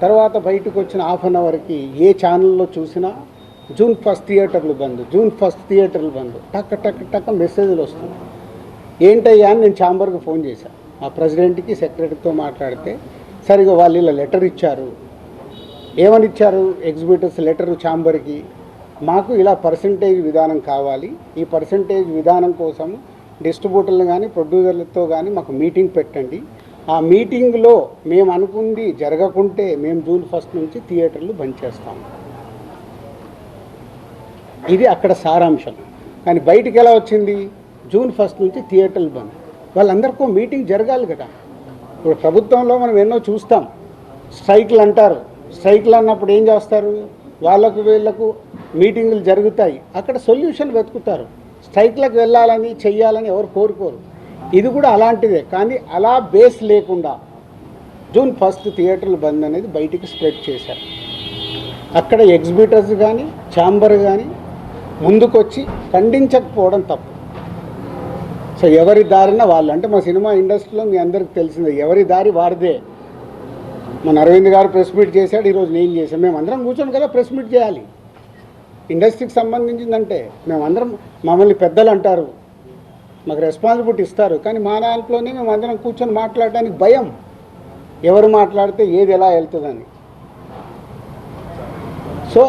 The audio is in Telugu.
తర్వాత బయటకు వచ్చిన హాఫ్ అన్ అవర్కి ఏ ఛానల్లో చూసినా జూన్ 1 థియేటర్లు బంద్, జూన్ 1 థియేటర్లు బంద్, టక్ టక్ టక్ మెసేజ్లు వస్తుంది. ఏంటయ్యా అని నేను ఛాంబర్కి ఫోన్ చేశాను. మా ప్రెసిడెంట్కి సెక్రటరీతో మాట్లాడితే సరిగా వాళ్ళు ఇలా లెటర్ ఇచ్చారు. ఏమని ఇచ్చారు? ఎగ్జిబిటర్స్ లెటరు ఛాంబర్కి, మాకు ఇలా పర్సంటేజ్ విధానం కావాలి, ఈ పర్సంటేజ్ విధానం కోసం డిస్ట్రిబ్యూటర్లు కానీ ప్రొడ్యూసర్లతో కానీ మాకు మీటింగ్ పెట్టండి, ఆ మీటింగ్లో మేము అనుకుంది జరగకుంటే మేము జూన్ 1 నుంచి థియేటర్లు బంద్ చేస్తాము. ఇది అక్కడ సారాంశం. కానీ బయటికి ఎలా వచ్చింది? జూన్ 1 నుంచి థియేటర్లు బంద్. వాళ్ళందరికీ మీటింగ్ జరగాలి కదా. ఇప్పుడు ప్రభుత్వంలో మనం ఎన్నో చూస్తాం, స్ట్రైక్లు అంటారు. స్ట్రైక్లు అన్నప్పుడు ఏం చేస్తారు? వాళ్ళకు వీళ్ళకు మీటింగులు జరుగుతాయి, అక్కడ సొల్యూషన్ వెతుకుతారు. స్ట్రైక్లకు వెళ్ళాలని చెయ్యాలని ఎవరు కోరుకోరు. ఇది కూడా అలాంటిదే. కానీ అలా బేస్ లేకుండా జూన్ 1 థియేటర్లు బంద్ అనేది బయటికి స్ప్రెడ్ చేశారు. అక్కడ ఎగ్జిబిటర్స్ కానీ ఛాంబర్ కానీ ముందుకొచ్చి ఖండించకపోవడం తప్పు. సో ఎవరి దారిన వాళ్ళు, అంటే మా సినిమా ఇండస్ట్రీలో మీ అందరికి తెలిసిందే, ఎవరి దారి వారిదే. మన అరవింద్ గారు ప్రెస్ మీట్ చేశాడు, ఈరోజు నేను చేశాను. మేమందరం కూర్చొని కదా ప్రెస్ మీట్ చేయాలి. ఇండస్ట్రీకి సంబంధించిందంటే మేమందరం, మమ్మల్ని పెద్దలు అంటారు, మాకు రెస్పాన్సిబిలిటీ ఇస్తారు. కానీ మా దాంట్లోనే మేమందరం కూర్చొని మాట్లాడడానికి భయం, ఎవరు మాట్లాడితే ఏది ఎలా వెళ్తుందని. సో